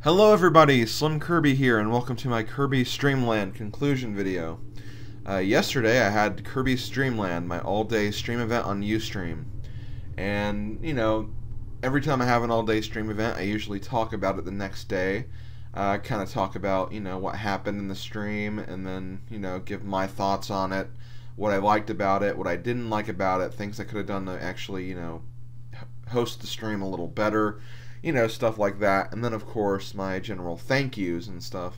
Hello everybody, SlimKirby here, and welcome to my Kirby Streamland conclusion video. Yesterday I had Kirby Streamland, my all-day stream event on Ustream. And, you know, every time I have an all-day stream event, I usually talk about it the next day. Kind of talk about, you know, what happened in the stream, and then, you know, give my thoughts on it, what I liked about it, what I didn't like about it, things I could have done to actually, you know, host the stream a little better. You know, stuff like that. And then, of course, my general thank yous and stuff.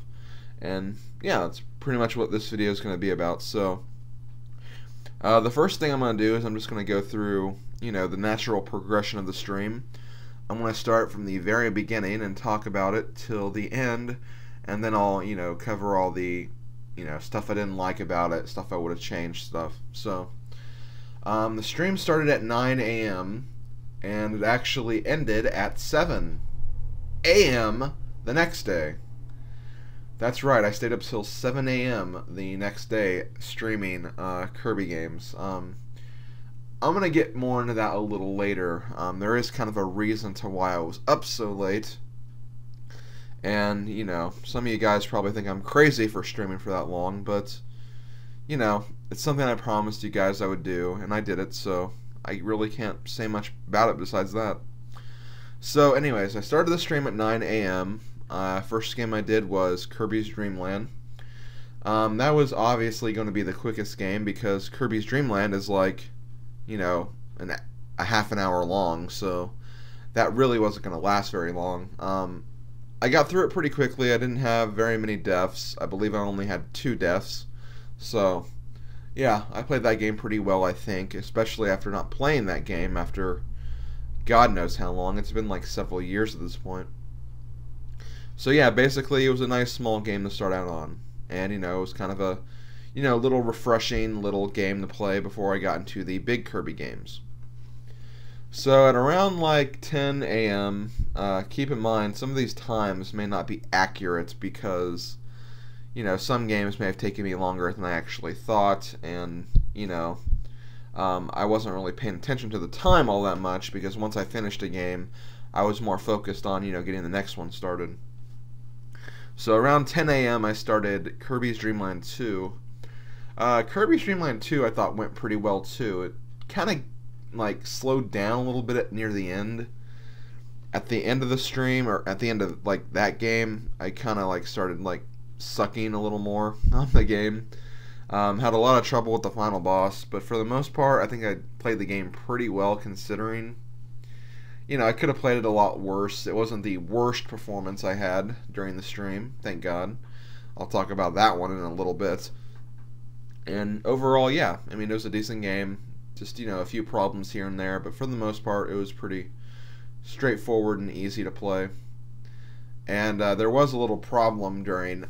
And, yeah, that's pretty much what this video is going to be about. So, the first thing I'm going to do is I'm just going to go through, you know, the natural progression of the stream. I'm going to start from the very beginning and talk about it till the end. And then I'll, you know, cover all the, you know, stuff I didn't like about it, stuff I would have changed, stuff. So, the stream started at 9 a.m., and it actually ended at 7 a.m. the next day. That's right, I stayed up till 7 a.m. the next day streaming Kirby games. I'm going to get more into that a little later. There is kind of a reason to why I was up so late. And, you know, some of you guys probably think I'm crazy for streaming for that long, but, you know, it's something I promised you guys I would do, and I did it, so I really can't say much about it besides that. So anyways, I started the stream at 9 a.m. First game I did was Kirby's Dream Land. That was obviously going to be the quickest game because Kirby's Dream Land is like, you know, a half an hour long, so that really wasn't going to last very long. I got through it pretty quickly. I didn't have very many deaths. I believe I only had 2 deaths. So yeah, I played that game pretty well, I think, especially after not playing that game after God knows how long. It's been like several years at this point. So yeah, basically it was a nice small game to start out on. And, you know, it was kind of a, you know, little refreshing little game to play before I got into the big Kirby games. So at around like 10 a.m., keep in mind some of these times may not be accurate because, you know, some games may have taken me longer than I actually thought, and, you know, I wasn't really paying attention to the time all that much because once I finished a game, I was more focused on, you know, getting the next one started. So around 10 a.m. I started Kirby's Dream Land 2. Kirby's Dream Land 2 I thought went pretty well too. It kind of like slowed down a little bit near the end. At the end of the stream, or at the end of like that game, I kind of like started like sucking a little more on the game. Had a lot of trouble with the final boss, but for the most part, I think I played the game pretty well considering. You know, I could have played it a lot worse. It wasn't the worst performance I had during the stream, thank God. I'll talk about that one in a little bit. And overall, yeah, I mean, it was a decent game. Just, you know, a few problems here and there, but for the most part, it was pretty straightforward and easy to play. And there was a little problem during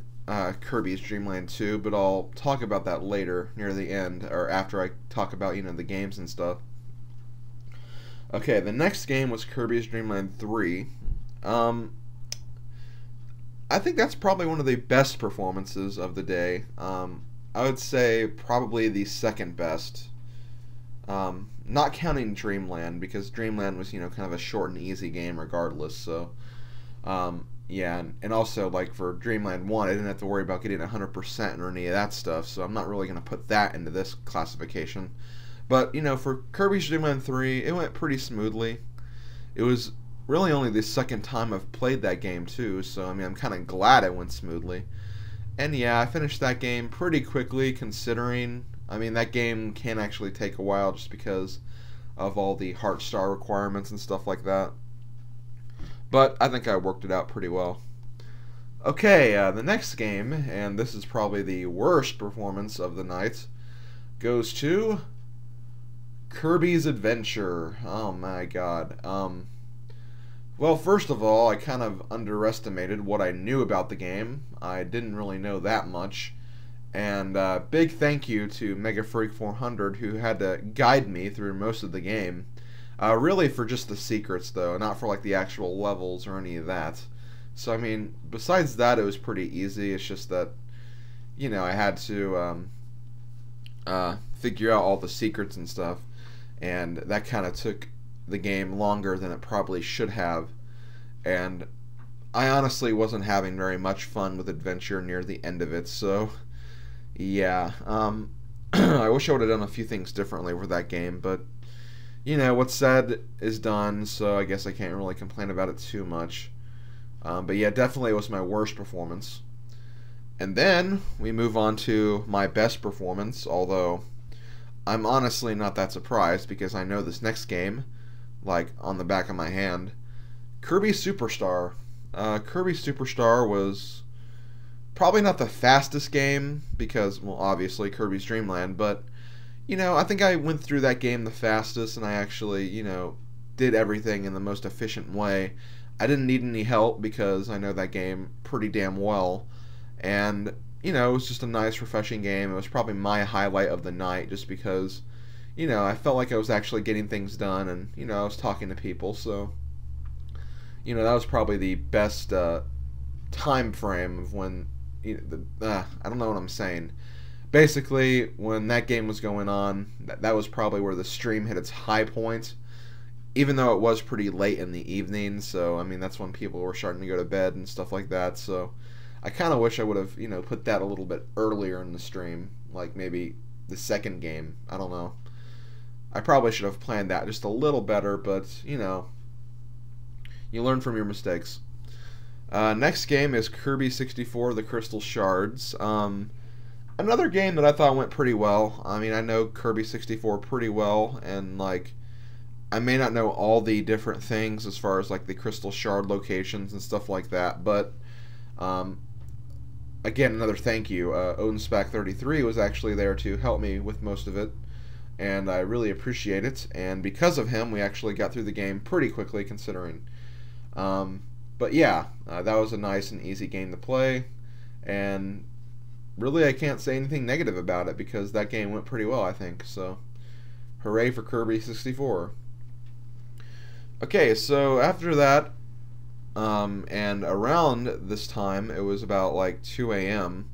Kirby's Dream Land 2, but I'll talk about that later, near the end, or after I talk about, you know, the games and stuff. Okay, the next game was Kirby's Dream Land 3. I think that's probably one of the best performances of the day. I would say probably the second best. Not counting Dreamland, because Dreamland was, you know, kind of a short and easy game regardless, so yeah, and also, like, for Dreamland 1, I didn't have to worry about getting 100% or any of that stuff, so I'm not really going to put that into this classification. But, you know, for Kirby's Dream Land 3, it went pretty smoothly. It was really only the second time I've played that game, too, so, I mean, I'm kind of glad it went smoothly. And, yeah, I finished that game pretty quickly, considering, I mean, that game can actually take a while just because of all the heart star requirements and stuff like that. But I think I worked it out pretty well. Okay, the next game, and this is probably the worst performance of the night, goes to Kirby's Adventure. Oh my god. Well, first of all, I kind of underestimated what I knew about the game. I didn't really know that much. And big thank you to MegaFreak400 who had to guide me through most of the game. Really for just the secrets, though, not for, like, the actual levels or any of that. So, I mean, besides that, it was pretty easy. It's just that, you know, I had to figure out all the secrets and stuff. And that kind of took the game longer than it probably should have. And I honestly wasn't having very much fun with adventure near the end of it, so yeah. I wish I would have done a few things differently with that game, but what's said is done, so I guess I can't really complain about it too much. But yeah, definitely it was my worst performance. And then we move on to my best performance, although I'm honestly not that surprised because I know this next game, like on the back of my hand. Kirby Superstar. Kirby Superstar was probably not the fastest game because, well, obviously Kirby's Dream Land, but I think I went through that game the fastest and I actually, did everything in the most efficient way. I didn't need any help because I know that game pretty damn well. And, it was just a nice, refreshing game. It was probably my highlight of the night just because, I felt like I was actually getting things done and, I was talking to people. So, that was probably the best time frame of when, I don't know what I'm saying. Basically, when that game was going on, that was probably where the stream hit its high point. Even though it was pretty late in the evening, so, I mean, that's when people were starting to go to bed and stuff like that, so I kind of wish I would have, put that a little bit earlier in the stream, like maybe the second game. I don't know. I probably should have planned that just a little better, but, you learn from your mistakes. Next game is Kirby 64, The Crystal Shards. Another game that I thought went pretty well. I mean, I know Kirby 64 pretty well, and, like, I may not know all the different things as far as, like, the Crystal Shard locations and stuff like that, but, again, another thank you. OdenSpack33 was actually there to help me with most of it, and I really appreciate it, and because of him, we actually got through the game pretty quickly, considering. But yeah, that was a nice and easy game to play, and really I can't say anything negative about it because that game went pretty well, I think, so hooray for Kirby 64. Okay, so after that, and around this time, it was about like 2 a.m.,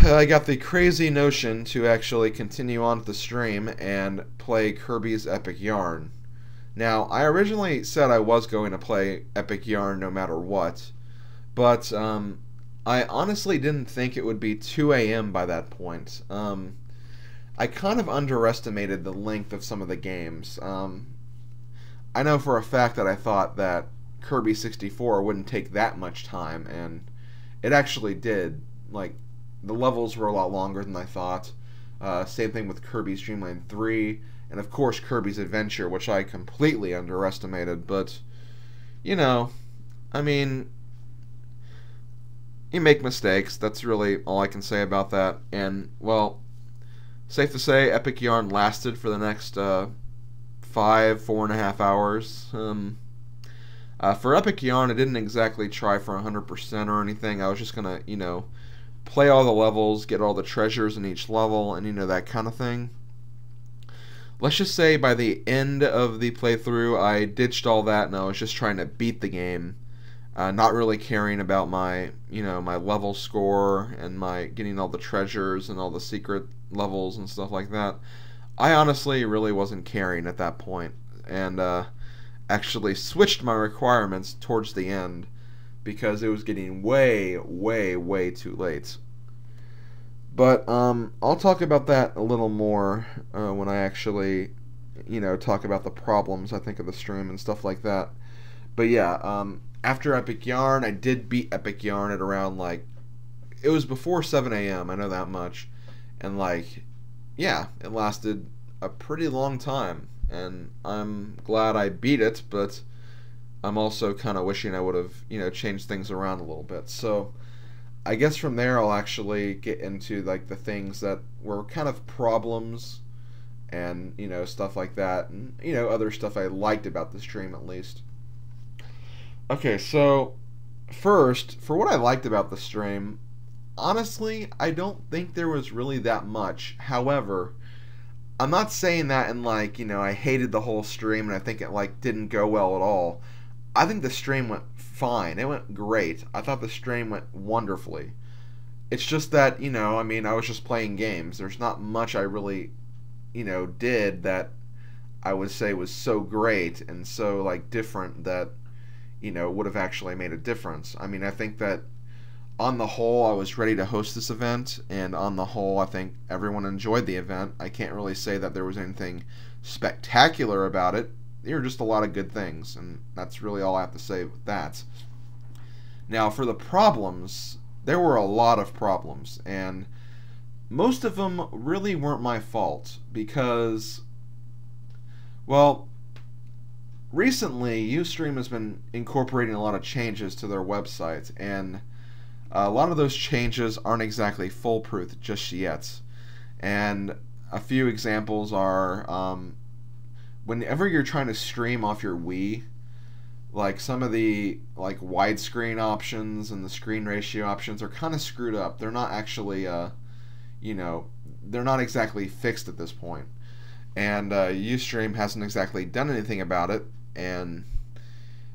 I got the crazy notion to actually continue on to the stream and play Kirby's Epic Yarn. Now, I originally said I was going to play Epic Yarn no matter what, but I honestly didn't think it would be 2 a.m. by that point. I kind of underestimated the length of some of the games. I know for a fact that I thought that Kirby 64 wouldn't take that much time, and it actually did. Like, the levels were a lot longer than I thought. Same thing with Kirby's Dream Land 3, and of course Kirby's Adventure, which I completely underestimated, but, I mean, you make mistakes. That's really all I can say about that. And, well, safe to say, Epic Yarn lasted for the next 4.5 hours. For Epic Yarn, I didn't exactly try for 100% or anything. I was just going to, play all the levels, get all the treasures in each level, and, that kind of thing. Let's just say by the end of the playthrough, I ditched all that and I was just trying to beat the game. Not really caring about my, my level score and my getting all the treasures and all the secret levels and stuff like that. I honestly really wasn't caring at that point, and actually switched my requirements towards the end because it was getting way, way, way too late. But I'll talk about that a little more when I actually, talk about the problems I think of the stream and stuff like that. But yeah, after Epic Yarn, I did beat Epic Yarn at around, like, it was before 7 a.m., I know that much. And, like, yeah, it lasted a pretty long time. And I'm glad I beat it, but I'm also kind of wishing I would have, changed things around a little bit. So I guess from there I'll actually get into, like, the things that were kind of problems and, stuff like that. And, other stuff I liked about the stream, at least. Okay, so first, for what I liked about the stream, honestly, I don't think there was really that much. However, I'm not saying that in, like, I hated the whole stream and I think it, like, didn't go well at all. I think the stream went fine. It went great. I thought the stream went wonderfully. It's just that, I mean, I was just playing games. There's not much I really, did that I would say was so great and so, like, different that, would have actually made a difference. I mean, I think that on the whole, I was ready to host this event, and on the whole, I think everyone enjoyed the event. I can't really say that there was anything spectacular about it. There were just a lot of good things, and that's really all I have to say with that. Now, for the problems, there were a lot of problems, and most of them really weren't my fault, because, well, recently, Ustream has been incorporating a lot of changes to their website, and a lot of those changes aren't exactly foolproof just yet. And a few examples are, whenever you're trying to stream off your Wii, like some of the widescreen options and the screen ratio options are kind of screwed up. They're not actually, they're not exactly fixed at this point. And Ustream hasn't exactly done anything about it. And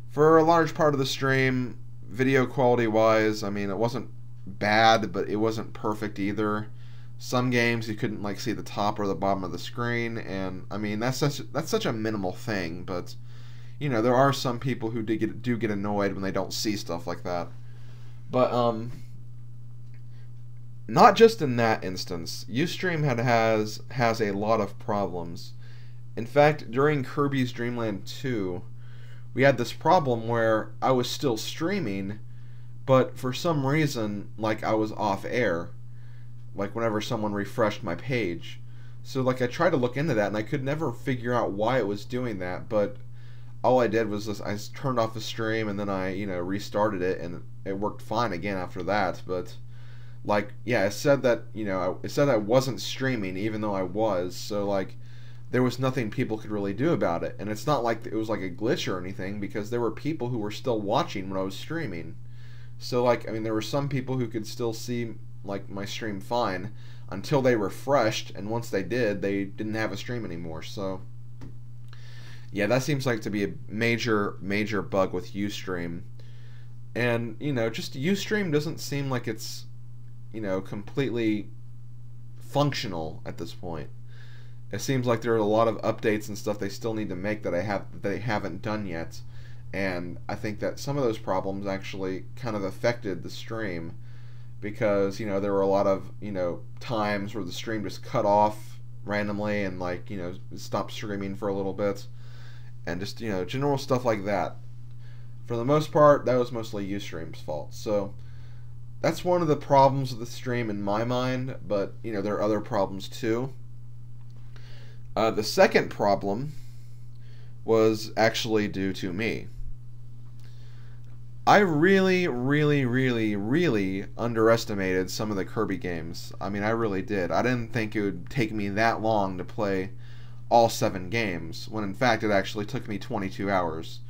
for a large part of the stream, video quality wise, I mean, it wasn't bad, but it wasn't perfect either. Some games you couldn't see the top or the bottom of the screen, and I mean that's such a minimal thing, but there are some people who do get annoyed when they don't see stuff like that. But not just in that instance, Ustream has a lot of problems. In fact, during Kirby's Dream Land 2, we had this problem where I was still streaming, but for some reason, I was off air, whenever someone refreshed my page. So I tried to look into that, and I could never figure out why it was doing that, but all I did was I turned off the stream, and then I, restarted it, and it worked fine again after that. But, yeah, it said that, it said I wasn't streaming, even though I was, so, there was nothing people could really do about it. And it's not like it was a glitch or anything, because there were people who were still watching when I was streaming. So, I mean, there were some people who could still see, my stream fine until they refreshed, and once they did, they didn't have a stream anymore. So, yeah, that seems to be a major bug with Ustream. And, just Ustream doesn't seem like it's, completely functional at this point. It seems like there are a lot of updates and stuff they still need to make that they haven't done yet, and I think that some of those problems actually kind of affected the stream, because there were a lot of times where the stream just cut off randomly and stopped streaming for a little bit, and just general stuff like that. For the most part, that was mostly Ustream's fault. So that's one of the problems of the stream in my mind, but there are other problems too. The second problem was actually due to me. I really underestimated some of the Kirby games. I mean, I really did. I didn't think it would take me that long to play all 7 games, when in fact it actually took me 22 hours.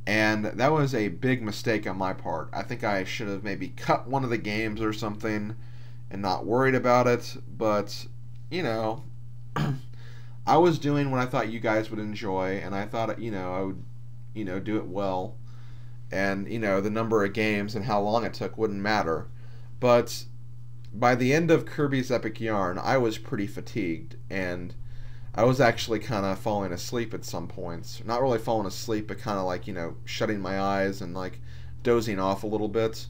And that was a big mistake on my part. I think I should have maybe cut one of the games or something and not worried about it, but, I was doing what I thought you guys would enjoy, and I thought, I would, do it well. And, the number of games and how long it took wouldn't matter. But by the end of Kirby's Epic Yarn, I was pretty fatigued, and I was actually kind of falling asleep at some points. Not really falling asleep, but kind of shutting my eyes and dozing off a little bit.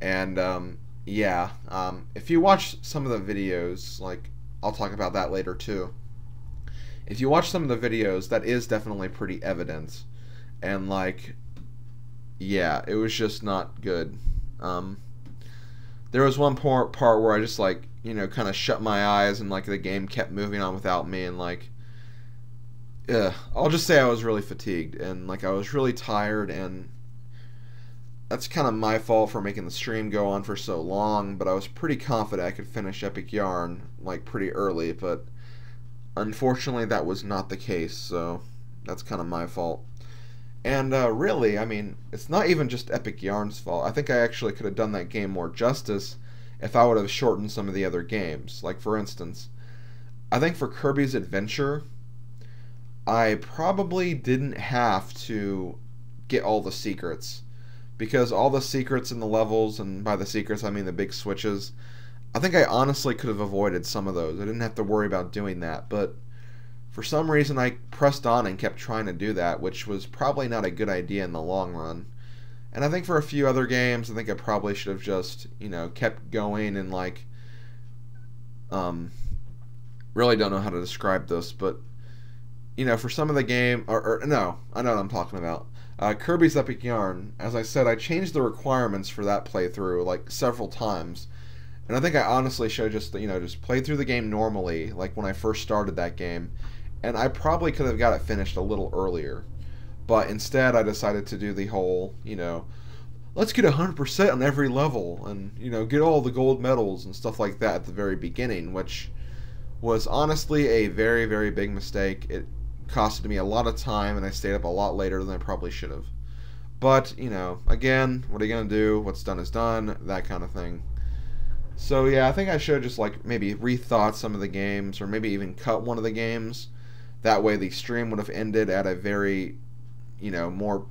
And, yeah, if you watch some of the videos, I'll talk about that later too. If you watch some of the videos, that is definitely pretty evident. And, yeah, it was just not good. There was one part where I just, kind of shut my eyes, and, the game kept moving on without me, and, I'll just say I was really fatigued, and, I was really tired, and that's kind of my fault for making the stream go on for so long, but I was pretty confident I could finish Epic Yarn, pretty early, but unfortunately, that was not the case, so that's kind of my fault. And really, I mean, it's not even just Epic Yarn's fault. I think I actually could have done that game more justice if I would have shortened some of the other games. For instance, I think for Kirby's Adventure, I probably didn't have to get all the secrets, because all the secrets in the levels, and by the secrets I mean the big switches, I think I honestly could have avoided some of those. I didn't have to worry about doing that. But For some reason, I pressed on and kept trying to do that, which was probably not a good idea in the long run. And I think for a few other games, I think I probably should have just, kept going and, really don't know how to describe this, but, for some of the game, no, I know what I'm talking about. Kirby's Epic Yarn, as I said, I changed the requirements for that playthrough, several times. And I think I honestly should have just play through the game normally, like when I first started that game. And I probably could have got it finished a little earlier. But instead, I decided to do the whole, let's get 100% on every level and, get all the gold medals and stuff like that at the very beginning, which was honestly a very, very big mistake. It costed me a lot of time, and I stayed up a lot later than I probably should have. But, again, what are you going to do? What's done is done, that kind of thing. So, yeah, I think I should just, maybe rethought some of the games, or maybe even cut one of the games. That way the stream would have ended at a very, more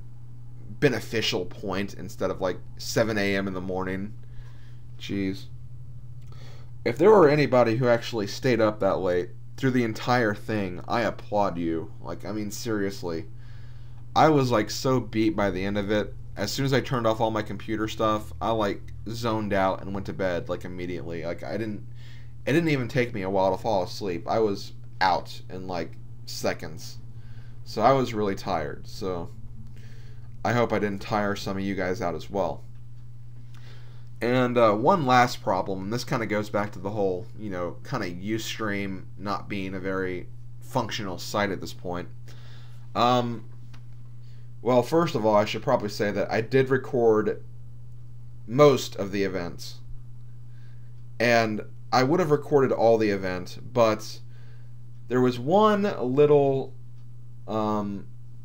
beneficial point instead of, 7 a.m. in the morning. Jeez. If there were anybody who actually stayed up that late through the entire thing, I applaud you. Seriously. I was, so beat by the end of it. As soon as I turned off all my computer stuff, I, zoned out and went to bed, immediately. It didn't even take me a while to fall asleep. I was out in, seconds. So I was really tired. So I hope I didn't tire some of you guys out as well. And one last problem, and this kind of goes back to the whole, kind of Ustream not being a very functional site at this point. Well, first of all, I should probably say that I did record most of the events. And I would have recorded all the event, but there was one little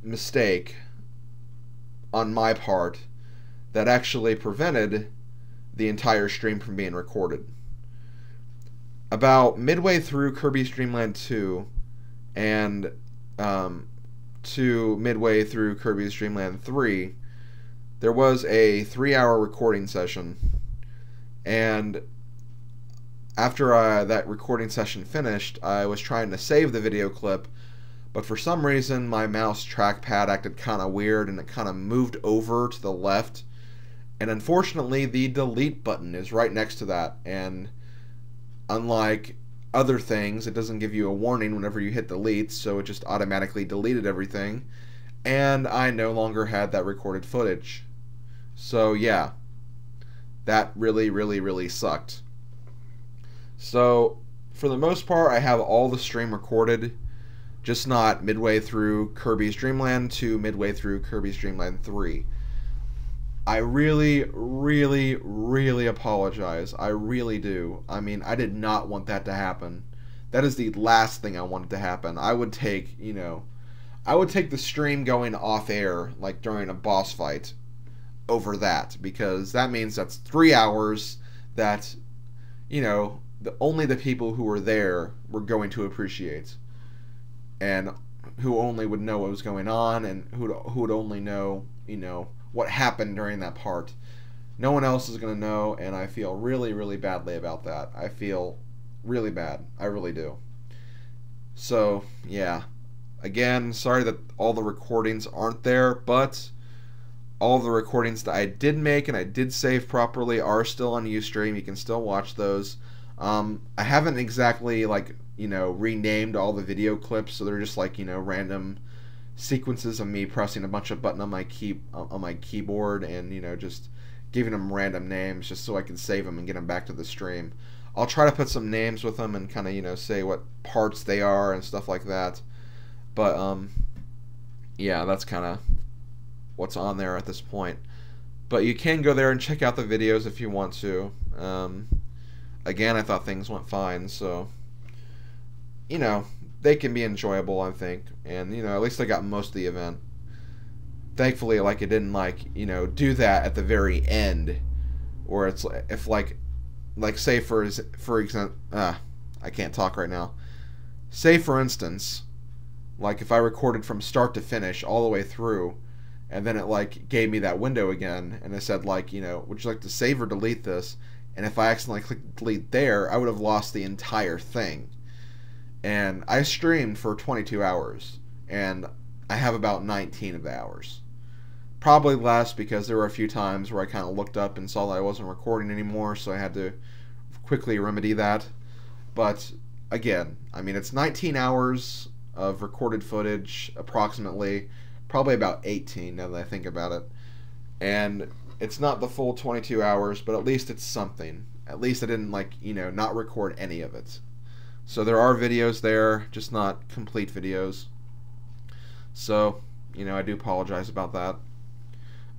mistake on my part that actually prevented the entire stream from being recorded. About midway through Kirby's Dream Land 2 and to midway through Kirby's Dream Land 3, there was a 3-hour recording session. And after that recording session finished, I was trying to save the video clip, but for some reason my mouse trackpad acted kind of weird and it kind of moved over to the left. And unfortunately, the delete button is right next to that. And unlike other things, it doesn't give you a warning whenever you hit delete, so it just automatically deleted everything. And I no longer had that recorded footage. So yeah, that really, really, really sucked. So for the most part, I have all the stream recorded, just not midway through Kirby's Dream Land to midway through Kirby's Dream Land 3. I really, really, really apologize. I really do. I mean, I did not want that to happen. That is the last thing I wanted to happen. I would take, I would take the stream going off air, during a boss fight, over that, because that means that's 3 hours that, only the people who were there were going to appreciate, and who only would know what was going on, and who would only know, what happened during that part. No one else is going to know, and I feel really, really badly about that. I feel really bad. I really do. So, yeah. Again, sorry that all the recordings aren't there, but all the recordings that I did make and I did save properly are still on Ustream. You can still watch those. I haven't exactly, renamed all the video clips, so they're just, random sequences of me pressing a bunch of buttons on my keyboard and just giving them random names just so I can save them and get them back to the stream. I'll try to put some names with them and kind of say what parts they are and stuff like that. But yeah, that's kind of what's on there at this point. But you can go there and check out the videos if you want to. Again, I thought things went fine, so they can be enjoyable, I think. And, at least I got most of the event. Thankfully, it didn't, do that at the very end. Or it's, if, say, for example, I can't talk right now. Say, for instance, if I recorded from start to finish all the way through, and then it, gave me that window again, and it said, would you like to save or delete this? And if I accidentally clicked delete there, I would have lost the entire thing. And I streamed for 22 hours, and I have about 19 of the hours. Probably less because there were a few times where I kind of looked up and saw that I wasn't recording anymore, so I had to quickly remedy that. But again, I mean, it's 19 hours of recorded footage, approximately, probably about 18 now that I think about it. And it's not the full 22 hours, but at least it's something. At least I didn't, like, not record any of it. So there are videos there, just not complete videos. So, I do apologize about that.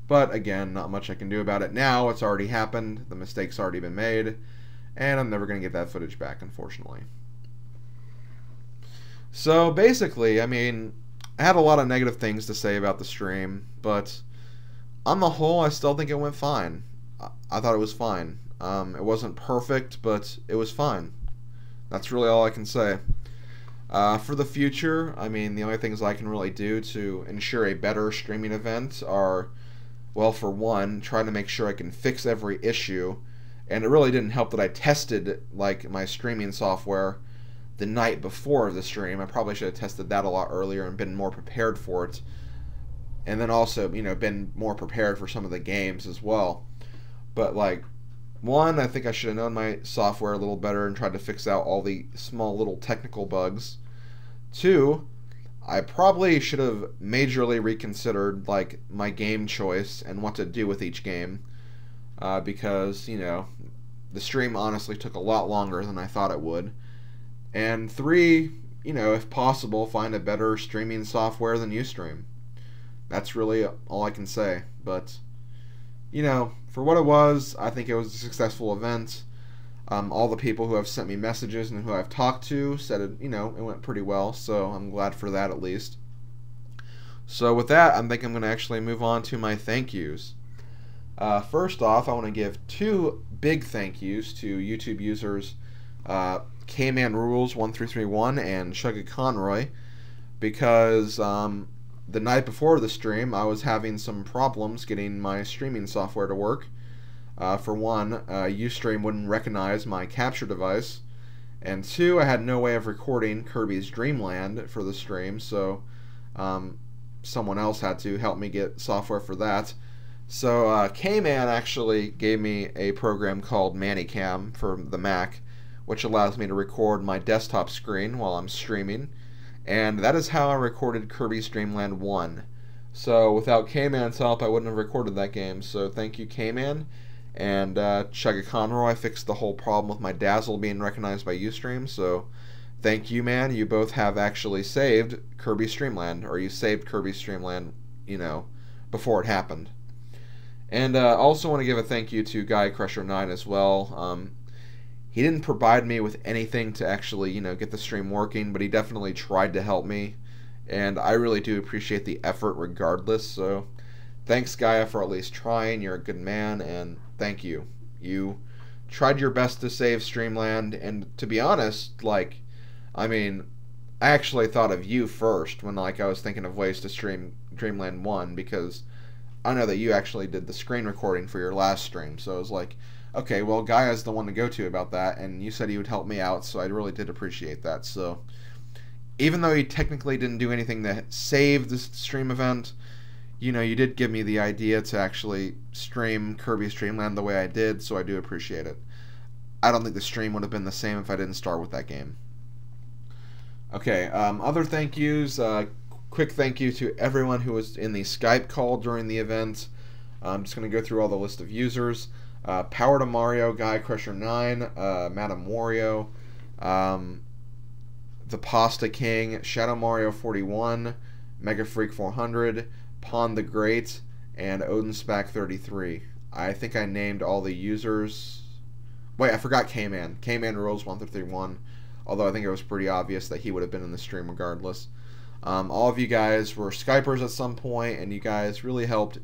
But again, not much I can do about it now. It's already happened. The mistake's already been made. And I'm never going to get that footage back, unfortunately. So basically, I mean, I had a lot of negative things to say about the stream, but on the whole, I still think it went fine. I thought it was fine. It wasn't perfect, but it was fine. That's really all I can say. For the future, I mean, the only things I can really do to ensure a better streaming event are, well, for one, trying to make sure I can fix every issue. And it really didn't help that I tested, like, my streaming software the night before the stream. I probably should have tested that a lot earlier and been more prepared for it. And then also, been more prepared for some of the games as well. But, like, one, I think I should have known my software a little better and tried to fix out all the small little technical bugs. Two, I probably should have majorly reconsidered, like, my game choice and what to do with each game. Because, the stream honestly took a lot longer than I thought it would. And three, if possible, find a better streaming software than Ustream. That's really all I can say. But, for what it was, I think it was a successful event. All the people who have sent me messages and who I've talked to said it, it went pretty well, so I'm glad for that at least. So with that, I think I'm going to actually move on to my thank yous. First off, I want to give two big thank yous to YouTube users KManRules1331 and Shugga Conroy, because the night before the stream I was having some problems getting my streaming software to work. For one, Ustream wouldn't recognize my capture device, and two, I had no way of recording Kirby's Dream Land for the stream, so someone else had to help me get software for that. So K-Man actually gave me a program called ManyCam for the Mac, which allows me to record my desktop screen while I'm streaming, and that is how I recorded Kirby's Dream Land 1. So without K-Man's help, I wouldn't have recorded that game, so thank you, K-Man. And Shugga Conroy fixed the whole problem with my Dazzle being recognized by Ustream, so thank you, man. You both have actually saved Kirby's Dream Land, or you saved Kirby's Dream Land, before it happened. And also want to give a thank you to Guy Crusher 9 as well. He didn't provide me with anything to actually, get the stream working, but he definitely tried to help me, and I really do appreciate the effort regardless, so thanks, Gaia, for at least trying. You're a good man, and thank you. You tried your best to save Streamland, and to be honest, I actually thought of you first when, I was thinking of ways to stream Dreamland 1, because I know that you actually did the screen recording for your last stream, so I was like, okay, well, Gaia's the one to go to about that, and you said he would help me out, so I really did appreciate that. So even though he technically didn't do anything to save this stream event, you did give me the idea to actually stream Kirby's Dream Land the way I did, so I do appreciate it. I don't think the stream would have been the same if I didn't start with that game. Okay, other thank yous. Quick thank you to everyone who was in the Skype call during the event. I'm just going to go through all the list of users. Power to Mario, Guy Crusher 9, Madam Wario, The Pasta King, Shadow Mario 41, Mega Freak 400, Pond the Great, and Odinspec 33. I think I named all the users. Wait, I forgot K-Man. K-Man Rules 131, although I think it was pretty obvious that he would have been in the stream regardless. All of you guys were Skypers at some point, and you guys really helped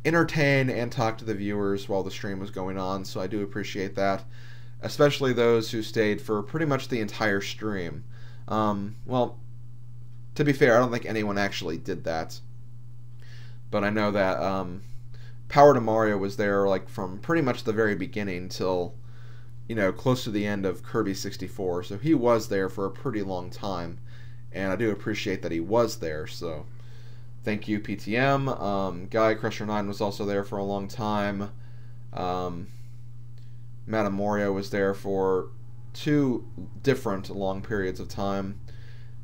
entertain and talk to the viewers while the stream was going on, so I do appreciate that, especially those who stayed for pretty much the entire stream. Well, to be fair, I don't think anyone actually did that, but I know that Power to Mario was there from pretty much the very beginning till you know, close to the end of Kirby 64, so he was there for a pretty long time, and I do appreciate that he was there, so thank you, PTM. Guy Crusher 9 was also there for a long time. Matamorio was there for 2 different long periods of time,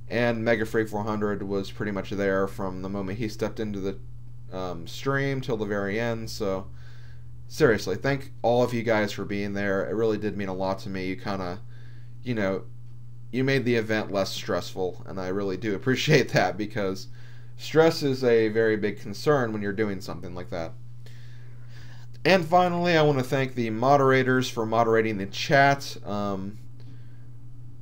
and Mega Freak 400 was pretty much there from the moment he stepped into the stream till the very end. So seriously, thank all of you guys for being there. It really did mean a lot to me. You kind of, you know, you made the event less stressful, and I really do appreciate that, because stress is a very big concern when you're doing something like that. And finally, I want to thank the moderators for moderating the chat.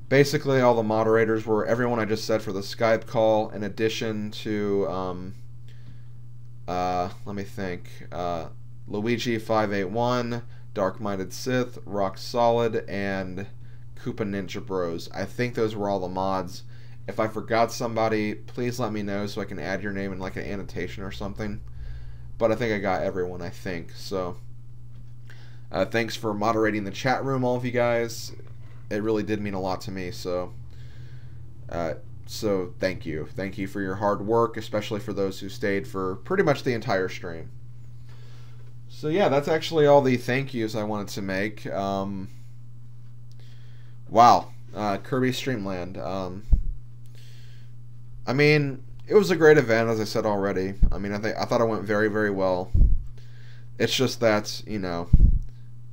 Basically, all the moderators were everyone I just said for the Skype call, in addition to, let me think, Luigi581, Dark Minded Sith, Rock Solid, and Koopa Ninja Bros. I think those were all the mods. If I forgot somebody, please let me know so I can add your name in like an annotation or something. But I think I got everyone, I think. So, thanks for moderating the chat room, all of you guys. It really did mean a lot to me, so thank you. Thank you for your hard work, especially for those who stayed for pretty much the entire stream. So yeah, that's actually all the thank yous I wanted to make. Wow, Kirby Streamland. I mean, it was a great event, as I said already. I mean, I thought it went very, very well. It's just that, you know,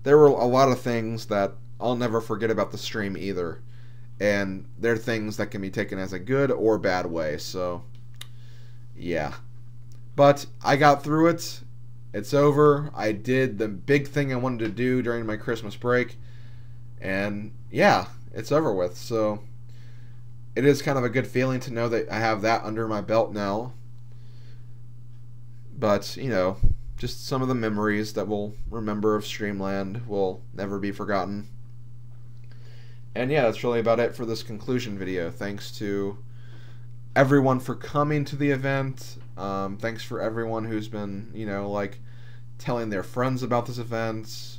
there were a lot of things that I'll never forget about the stream either. And they're things that can be taken as a good or bad way, so yeah. But I got through it. It's over. I did the big thing I wanted to do during my Christmas break. And yeah, it's over with. So it is kind of a good feeling to know that I have that under my belt now. But, you know, just some of the memories that we'll remember of Streamland will never be forgotten. And yeah, that's really about it for this conclusion video. Thanks to everyone for coming to the event. Thanks for everyone who's been, you know, like, telling their friends about this event.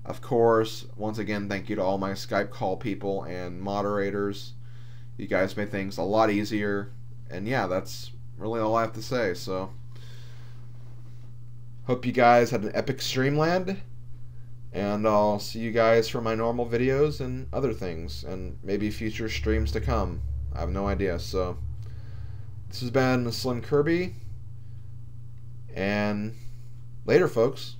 Of course, once again, thank you to all my Skype call people and moderators. You guys made things a lot easier. And yeah, that's really all I have to say. So, hope you guys had an epic Streamland. And I'll see you guys for my normal videos and other things. And maybe future streams to come. I have no idea. So, this has been SlimKirby. And later, folks.